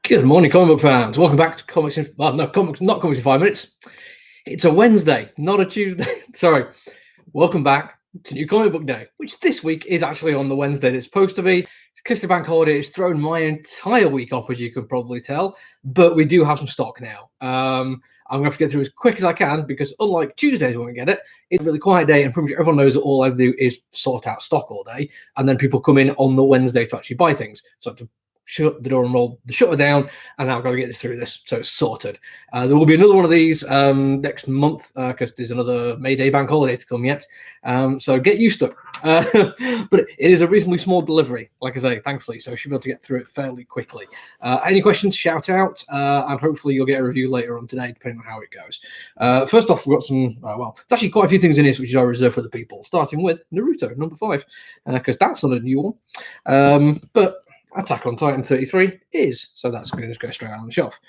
Good morning, comic book fans. Welcome back to Comics in... Well, no, not Comics in 5 minutes. It's a Wednesday, not a Tuesday. Sorry. Welcome back to New Comic Book Day, which this week is actually on the Wednesday that it's supposed to be. It's because the bank holiday has thrown my entire week off, as you can probably tell. But we do have some stock now. I'm going to have to get through as quick as I can because unlike Tuesdays when we get it, it's a really quiet day and pretty much everyone knows that all I do is sort out stock all day. And then people come in on the Wednesday to actually buy things. So to shut the door and roll the shutter down, and now I've got to get this through this, so it's sorted. There will be another one of these next month because there's another May Day bank holiday to come yet, so get used to it. But it is a reasonably small delivery, like I say, thankfully, so I should be able to get through it fairly quickly. Any questions, shout out, and hopefully you'll get a review later on today, depending on how it goes. First off, we've got some, well, there's actually quite a few things in this which are reserved for the people, starting with Naruto, number 5, because that's not a new one. But Attack on Titan 33 is, so that's going to just go straight out on the shelf.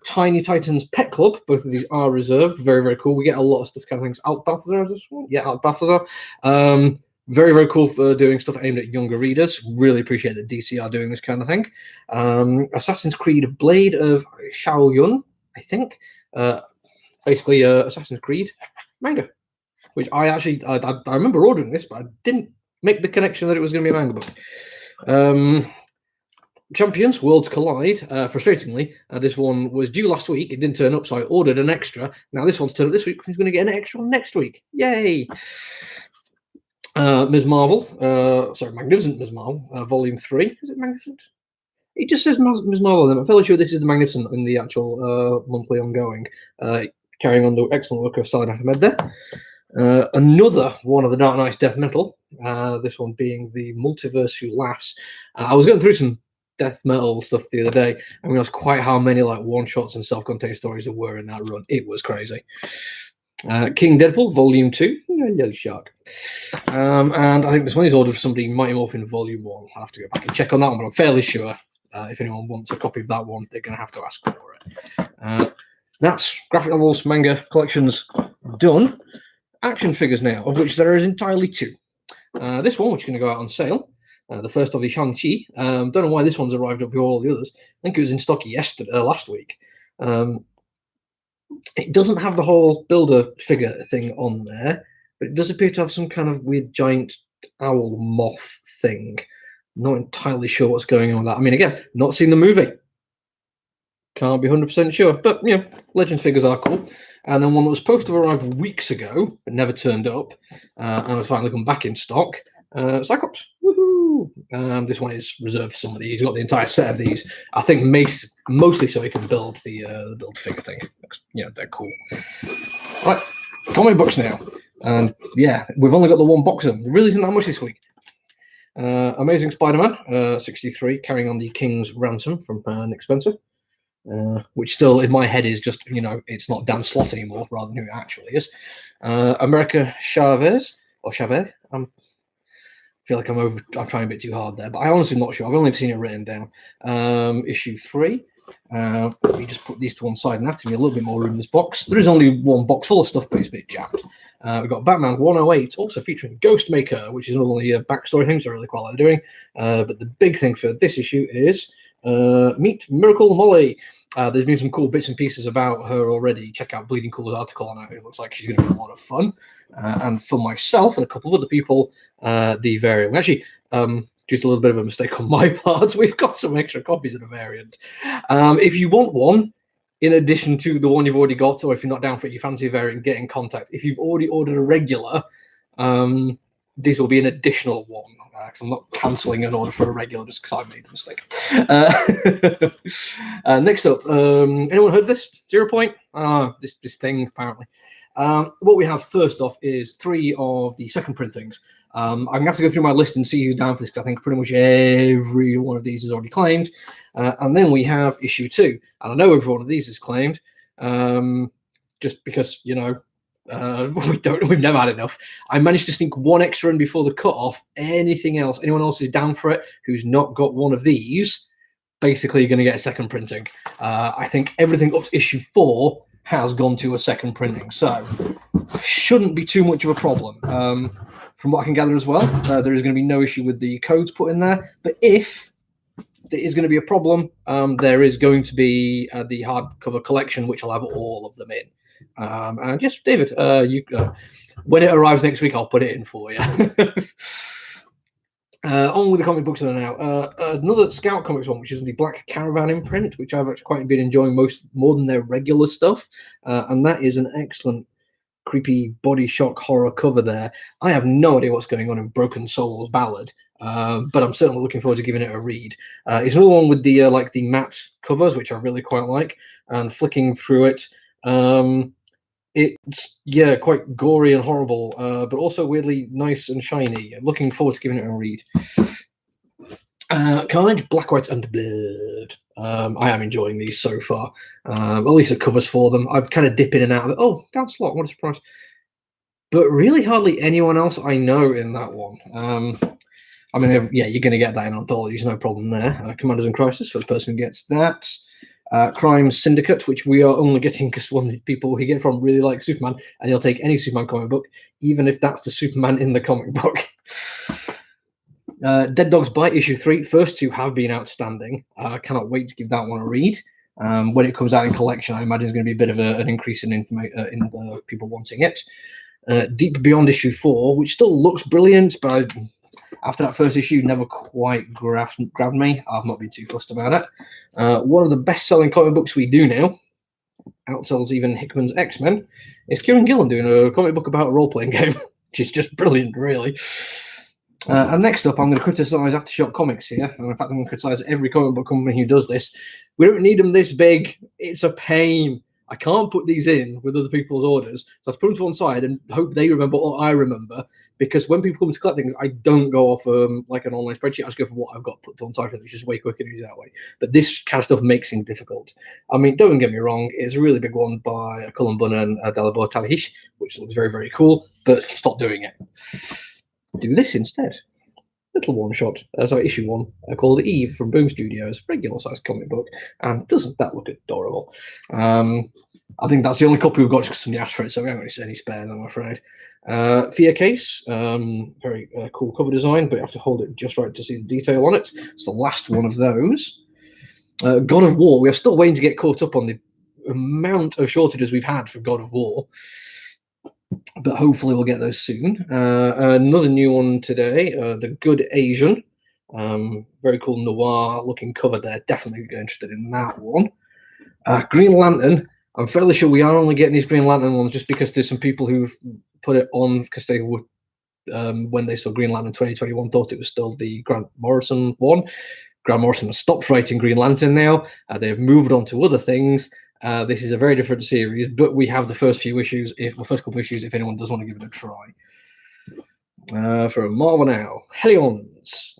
Tiny Titans Pet Club, both of these are reserved. Very, very cool. We get a lot of stuff, kind of things. Alt Balthazar is this one? Yeah, Alt Balthazar. Very, very cool for doing stuff aimed at younger readers. Really appreciate that DC are doing this kind of thing. Assassin's Creed Blade of Shaoyun, I think. Basically, Assassin's Creed manga, which I remember ordering this, but I didn't make the connection that it was going to be a manga book. Champions Worlds Collide. Frustratingly, this one was due last week. It didn't turn up, so I ordered an extra. Now this one's turned up this week. Who's going to get an extra next week? Yay! Ms. Marvel. Magnificent Ms. Marvel. Volume 3. Is it Magnificent? It just says Ms. Marvel. I'm fairly sure this is the Magnificent in the actual monthly ongoing. Carrying on the excellent work of Saad Ahmed there. Another one of the Dark Knight's Death Metal, this one being the Multiverse Who Laughs. I was going through some death metal stuff the other day and realized quite how many like one-shots and self-contained stories there were in that run. It was crazy. King Deadpool, Volume 2, Yellow Shark. And I think this one is ordered for somebody, Mighty Morphin Volume 1. I'll have to go back and check on that one, but I'm fairly sure if anyone wants a copy of that one, they're going to have to ask for it. That's graphic novels, manga collections done. Action figures now, of which there is entirely 2. This one, which is going to go out on sale, the first of the Shang-Chi. Don't know why this one's arrived up with all the others. I think it was in stock last week. It doesn't have the whole builder figure thing on there, but it does appear to have some kind of weird giant owl moth thing. Not entirely sure what's going on with that. I mean, again, not seen the movie. Can't be 100% sure, but you know, Legends figures are cool. And then one that was supposed to arrive weeks ago, but never turned up, and has finally come back in stock. Cyclops, woohoo! This one is reserved for somebody. He's got the entire set of these. I think mostly so he can build the build figure thing. You know, they're cool. Right, comic books now, and yeah, we've only got the one box of them. There really isn't that much this week. Amazing Spider-Man 63, carrying on the King's Ransom from Nick Spencer. Which still in my head is just, you know, it's not Dan Slott anymore rather than who it actually is. America Chavez or Chavez. I feel like I'm trying a bit too hard there, but I'm honestly not sure. I've only seen it written down. Issue 3. Let me just put these to one side and have to give me a little bit more room in this box. There is only one box full of stuff, but it's a bit jammed. We've got Batman 108, also featuring Ghostmaker, which is not only a backstory thing, so I really quite like doing. But the big thing for this issue is meet Miracle Molly. There's been some cool bits and pieces about her already. Check out Bleeding Cool's article on it. It looks like she's going to be a lot of fun. And for myself and a couple of other people, the variant. Actually, just a little bit of a mistake on my part. We've got some extra copies of the variant. If you want one, in addition to the one you've already got, or if you're not down for it, you fancy a variant, get in contact. If you've already ordered a regular, this will be an additional one. Because I'm not cancelling an order for a regular just because I made the mistake. Next up, anyone heard of this? 0 Point? This thing, apparently. What we have first off is 3 of the second printings. I'm going to have to go through my list and see who's down for this, because I think pretty much every one of these is already claimed. And then we have issue 2. And I know every one of these is claimed, just because, you know, we've never had enough. I managed to sneak one extra in before the cut-off. Anything else, anyone else is down for it who's not got one of these, basically going to get a second printing. I think everything up to issue 4 has gone to a second printing, so shouldn't be too much of a problem. From what I can gather as well, there is going to be no issue with the codes put in there, but if there is going to be a problem. There is going to be the hardcover collection, which will have all of them in. And just David, when it arrives next week, I'll put it in for you. On with the comic books now. Another Scout Comics one, which is the Black Caravan imprint, which I've actually quite been enjoying more than their regular stuff. And that is an excellent, creepy body shock horror cover there. I have no idea what's going on in Broken Souls Ballad, but I'm certainly looking forward to giving it a read. It's another one with the like the matte covers, which I really quite like, and flicking through it. It's quite gory and horrible, but also weirdly nice and shiny. Looking forward to giving it a read. Carnage, Black, White, and Blood. I am enjoying these so far. At least the covers for them. I'm kind of dipping in and out of it. Oh, Dan Slott, what a surprise! But really, hardly anyone else I know in that one. I mean, yeah, you're going to get that in anthologies, no problem there. Commanders in Crisis, first person who gets that. Crime Syndicate, which we are only getting because one of the people we get from really like Superman, and he'll take any Superman comic book, even if that's the Superman in the comic book. Dead Dog's Bite issue 3. First two have been outstanding. I cannot wait to give that one a read. When it comes out in collection, I imagine there's going to be a bit of an increase in in people wanting it. Deep Beyond issue 4, which still looks brilliant, but after that first issue, never quite grabbed me. I've not been too fussed about it. One of the best-selling comic books we do now, outsells even Hickman's X-Men, is Kieran Gillen doing a comic book about a role-playing game, which is just brilliant, really. And next up, I'm going to criticize Aftershock Comics here. And in fact, I'm going to criticize every comic book company who does this. We don't need them this big. It's a pain. I can't put these in with other people's orders. So I've put them to one side and hope they remember or I remember. Because when people come to collect things, I don't go off like an online spreadsheet. I just go for what I've got put to one side, which is just way quicker and easier that way. But this kind of stuff makes things difficult. I mean, don't get me wrong. It's a really big one by Cullen Bunn and Dalibor Talihish, which looks very, very cool. But stop doing it. Do this instead. Little one-shot, issue 1, called Eve from Boom Studios, regular-sized comic book, and doesn't that look adorable? I think that's the only copy we've got because somebody asked for it, so we haven't got any spares, I'm afraid. Fear Case, very cool cover design, but you have to hold it just right to see the detail on it. It's the last one of those. God of War, we are still waiting to get caught up on the amount of shortages we've had for God of War. But hopefully we'll get those soon. Another new one today, The Good Asian. Very cool noir-looking cover there. Definitely interested in that one. Green Lantern. I'm fairly sure we are only getting these Green Lantern ones just because there's some people who've put it on because they would, when they saw Green Lantern 2021, thought it was still the Grant Morrison one. Grant Morrison has stopped writing Green Lantern now. They've moved on to other things. This is a very different series, but we have the first few issues, the first couple of issues, if anyone does want to give it a try. For Marvel now, Hellions,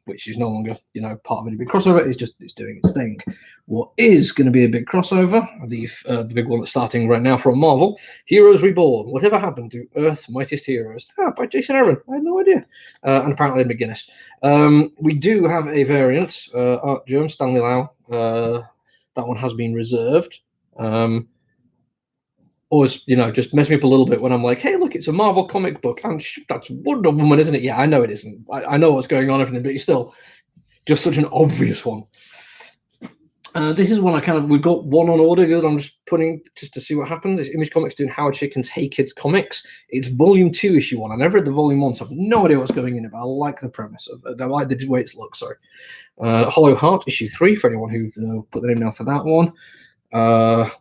which is no longer, part of any big crossover. It's doing its thing. What is going to be a big crossover? The big one that's starting right now from Marvel, Heroes Reborn. Whatever happened to Earth's Mightiest Heroes? By Jason Aaron. I had no idea. And apparently Ed McGuinness. We do have a variant, Art Germ, Stanley Lau. That one has been reserved. Always, just mess me up a little bit when I'm like, hey, look, it's a Marvel comic book. And that's Wonder Woman, isn't it? Yeah, I know it isn't. I know what's going on, everything, but it's still just such an obvious one. This is one we've got one on order that I'm just putting just to see what happens. It's Image Comics doing Howard Chicken's Hey Kids Comics. It's volume 2, issue 1. I never read the volume 1, so I've no idea what's going in it, but I like the premise. I like the way it's looked, sorry. Hollow Heart, issue 3, for anyone who put their name down for that one.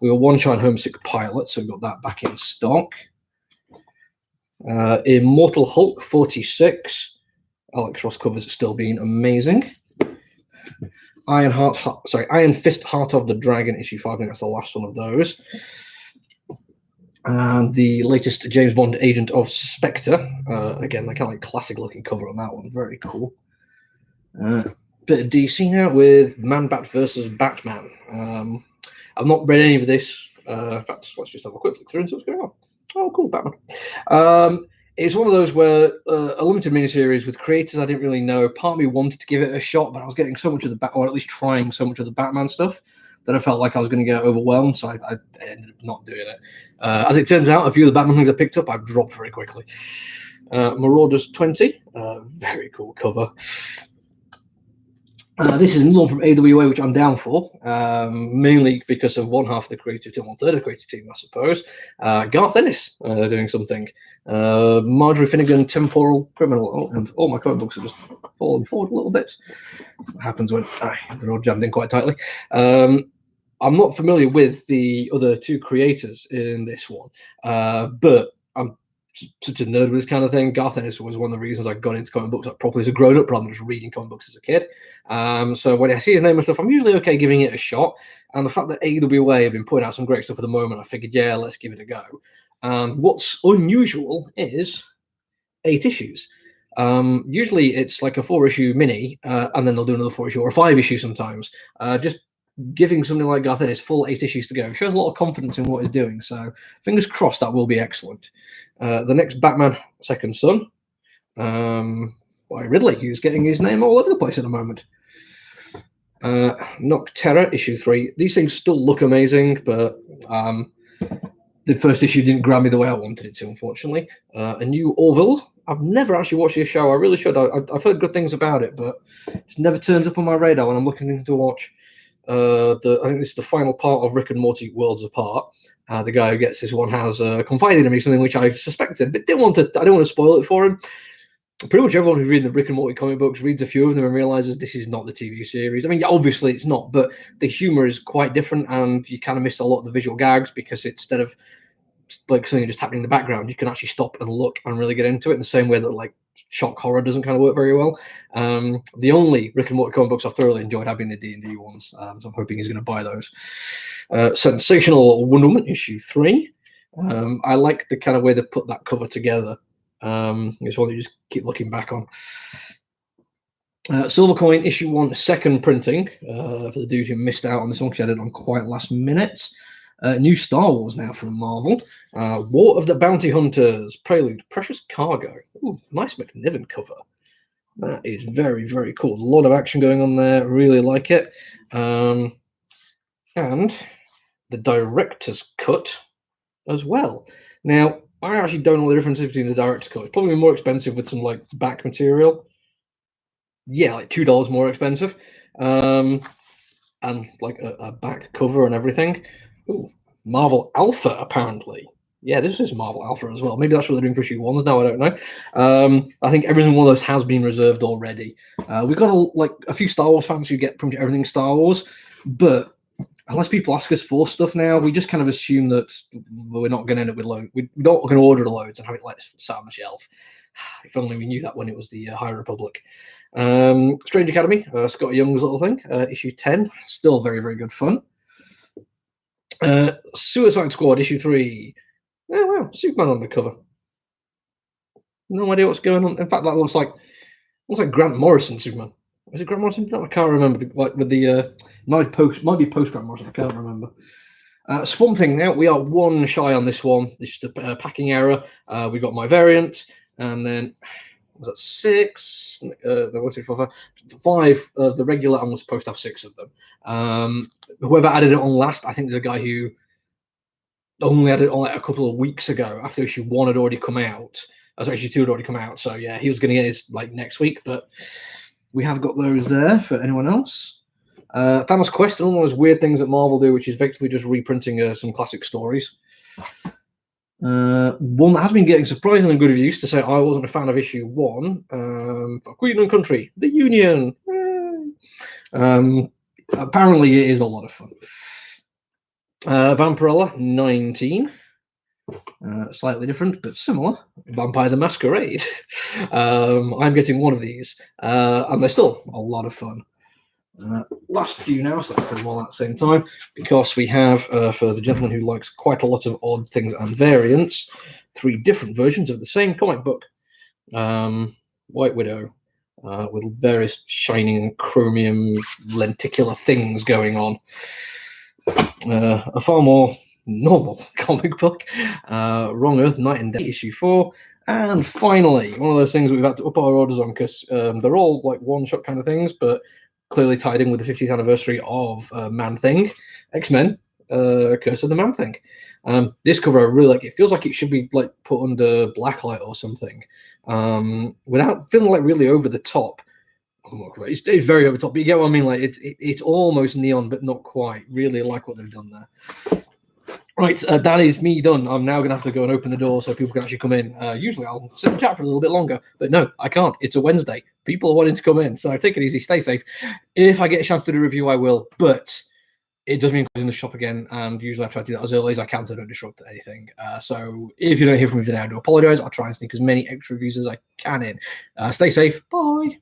We were One Shine Homesick Pilot, so we've got that back in stock. Immortal Hulk 46. Alex Ross covers it still being amazing. Iron Fist Heart of the Dragon, issue 5. I think that's the last one of those. And the latest James Bond Agent of Spectre. Again, kind of like classic looking cover on that one. Very cool. Bit of DC now with Man-Bat versus Batman. I've not read any of this. In fact, let's just have a quick look through and see what's going on. Oh, cool, Batman. It's one of those where a limited miniseries with creators I didn't really know. Part of me wanted to give it a shot, but I was getting so much of or at least trying so much of the Batman stuff that I felt like I was going to get overwhelmed, so I ended up not doing it. As it turns out, a few of the Batman things I picked up, I've dropped very quickly. Marauders 20, very cool cover. This is another one from AWA, which I'm down for, mainly because of one half of the creative team, 1/3 of the creative team, I suppose. Garth Ennis doing something. Marjorie Finnegan, Temporal Criminal. Oh, and all my comic books have just fallen forward a little bit. What happens when they're all jammed in quite tightly. I'm not familiar with the other two creators in this one, but I'm such a nerd with this kind of thing. Garth Ennis was one of the reasons I got into comic books like properly as a grown up rather than just reading comic books as a kid. So when I see his name and stuff, I'm usually okay giving it a shot. And the fact that AWA have been putting out some great stuff at the moment, I figured, yeah, let's give it a go. What's unusual is 8 issues. Usually it's like a 4-issue mini, and then they'll do another 4-issue or a 5-issue sometimes. Just giving something like Garth Ennis full 8 issues to go shows a lot of confidence in what he's doing. So fingers crossed that will be excellent. The next Batman Second Son, by Ridley, who's getting his name all over the place at the moment. Nocterra issue 3. These things still look amazing, but the first issue didn't grab me the way I wanted it to, unfortunately. A new Orville. I've never actually watched this show. I really should. I've heard good things about it, but it never turns up on my radar when I'm looking to watch. I think this is the final part of Rick and Morty Worlds Apart. The guy who gets this one has confided in me something which I suspected, but I don't want to spoil it for him. Pretty much everyone who's reading the Rick and Morty comic books reads a few of them and realizes this is not the TV series. I mean, obviously it's not, but the humor is quite different, and you kind of miss a lot of the visual gags because instead of like something just happening in the background, you can actually stop and look and really get into it in the same way that like shock horror doesn't kind of work very well. The only Rick and Morty comic books I've thoroughly enjoyed have been the D&D ones, so I'm hoping he's going to buy those. Sensational Wonder Woman issue 3. I like the kind of way they put that cover together. It's one you just keep looking back on. Silver Coin issue 1, second printing, for the dude who missed out on this one because I did it on quite last minute. New Star Wars now from Marvel. War of the Bounty Hunters, Prelude, Precious Cargo. Ooh, nice McNiven cover. That is very, very cool. A lot of action going on there. Really like it. And the director's cut as well. Now, I actually don't know the differences between the director's cut. It's probably more expensive with some like back material. Yeah, like $2 more expensive. And like a back cover and everything. Ooh, Marvel Alpha, apparently. Yeah, this is Marvel Alpha as well. Maybe that's what they're doing for issue 1s now, I don't know. I think every single one of those has been reserved already. We've got a few Star Wars fans who get pretty much everything Star Wars, but unless people ask us for stuff now, we just kind of assume that we're not going to end up with loads. We're not going to order the loads and have it like sat on the shelf. If only we knew that when it was the High Republic. Strange Academy, Scott Young's little thing, issue 10, still very, very good fun. Suicide Squad issue 3. Oh wow, Superman on the cover. No idea what's going on. In fact, that looks like Grant Morrison Superman. Is it Grant Morrison? No, I can't remember. Like with the might be post Grant Morrison. I can't remember. Swamp Thing. Now we are one shy on this one. This is a packing error. We got my variant, and then was that 6? 1, 2, 4, 5. 5 of the regular, and was supposed to have 6 of them. Whoever added it on last, I think there's a guy who only added it on like a couple of weeks ago after issue 1 had already come out. So issue 2 had already come out. So yeah, he was going to get his like next week, but we have got those there for anyone else. Thanos Quest, and all those weird things that Marvel do, which is effectively just reprinting some classic stories. One that has been getting surprisingly good reviews, to say I wasn't a fan of issue 1, for Queen and Country, The Union. Apparently it is a lot of fun. Vampirella 19, slightly different but similar. Vampire the Masquerade. I'm getting one of these, and they're still a lot of fun. Last few now, so I put them all at the same time, because we have, for the gentleman who likes quite a lot of odd things and variants, 3 different versions of the same comic book. White Widow, with various shining chromium lenticular things going on. A far more normal comic book, Wrong Earth, Night and Day, issue 4. And finally, one of those things we've had to up our orders on because they're all like one-shot kind of things, but clearly tied in with the 50th anniversary of Man-Thing, X-Men, Curse of the Man-Thing. This cover I really like. It feels like it should be like put under blacklight or something, without feeling like really over the top. It's very over top, but you get what I mean. Like it's almost neon, but not quite. Really like what they've done there. Right, that is me done. I'm now going to have to go and open the door so people can actually come in. Usually I'll sit and chat for a little bit longer, but no, I can't. It's a Wednesday. People are wanting to come in, so take it easy, stay safe. If I get a chance to do a review, I will, but it does mean closing the shop again, and usually I try to do that as early as I can so I don't disrupt anything. So if you don't hear from me today, I do apologise. I'll try and sneak as many extra reviews as I can in. Stay safe. Bye.